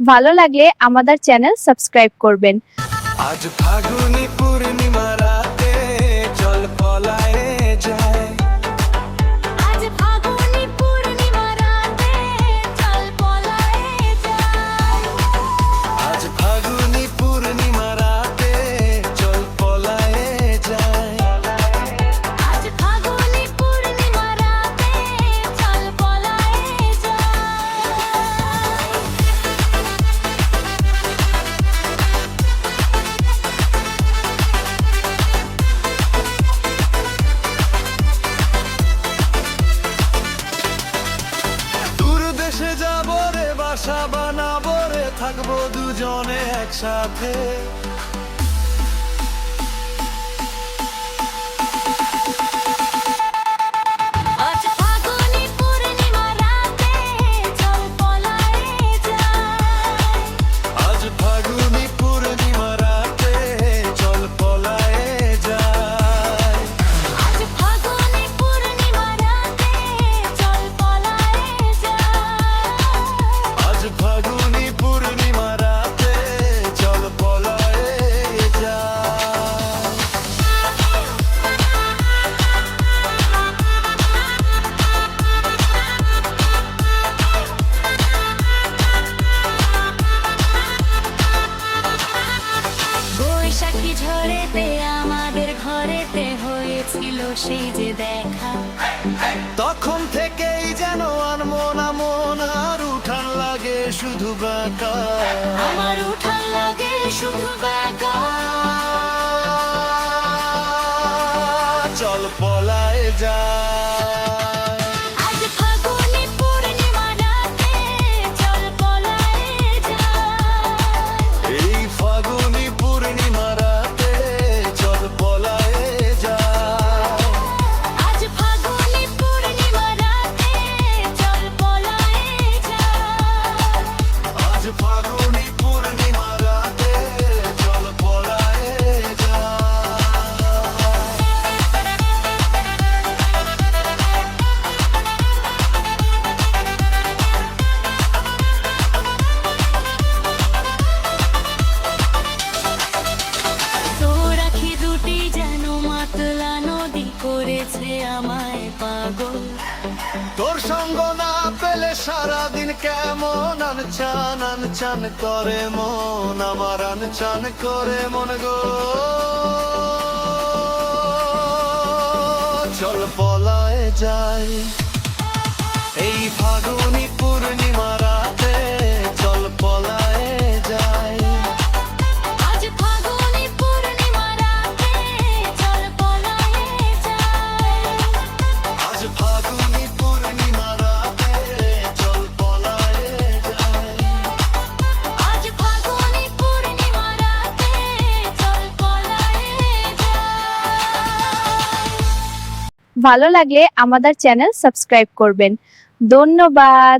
ভালো লাগলে আমাদের চ্যানেল সাবস্ক্রাইব করবেন। আজ ফাগুনি পূর্ণিমা রাতে চল পলায়ে যায়। আজ ফাগুনি পূর্ণিমা রাতে চল পলায়ে যায়। আজ ফাগুনি পূর্ণিমা রাতে চল পলায়ে যায়। আজ ফাগুনি পূর্ণিমা রাতে চল পলায়ে যায়। দূর দেশে যাবো রে, বাসা বানাবো রে, থাকবো দুজনে একসাথে। আজ ফাগুনি পূর্ণিমা রাতে চল পলায়ে যায়। আজ ফাগুনি পূর্ণিমা রাতে চল পলায়ে যায়। আজ ফাগুনি পূর্ণিমা রাতে চল পলায়ে যায়। আজ ফাগুনি পূর্ণিমা রাতে চল পলায়ে যায়। বৈশাখী ঝড়েতে আমাদের ঘরেতে হয়েছিল সেই যে দেখা। তখন থেকেই যেন আনমন আমন, আর উঠান লাগে শুধু বাঁকা। আমার উঠান লাগে শুধু বাঁকা। চল পলায়ে যায়। আজ ফাগুনি পূর্ণিমা রাতে চল পলায়ে যায়। এই ফাগুনি পূর্ণিমা রাতে চল পলায়ে যায়। আজ ফাগুনি পূর্ণিমা রাতে চল পলায়ে যায়। আজ ফাগুনি পূর্ণিমা রাতে চল পলায়ে যায়। তোর আখি দুটি যেন মাতলা নদী করেছে আমায় পাগল। তোর সঙ্গ না পেলে সারাদিন কেমন আনচান আনচান করে মন, আমার আনচান করে মন গো। চল পলায়ে যাই। এই ফাগুনি পূর্ণিমা রাতে চল পলায়ে যাই। আজ ফাগুনি পূর্ণিমা রাতে চল পলায়ে যায়। আজ ফাগুনি পূর্ণিমা রাতে চল পলায়ে যাই। আজ ফাগুনি পূর্ণিমা রাতে চল পলায়ে যায়। ভালো লাগলে আমাদের চ্যানেল সাবস্ক্রাইব করবেন। ধন্যবাদ।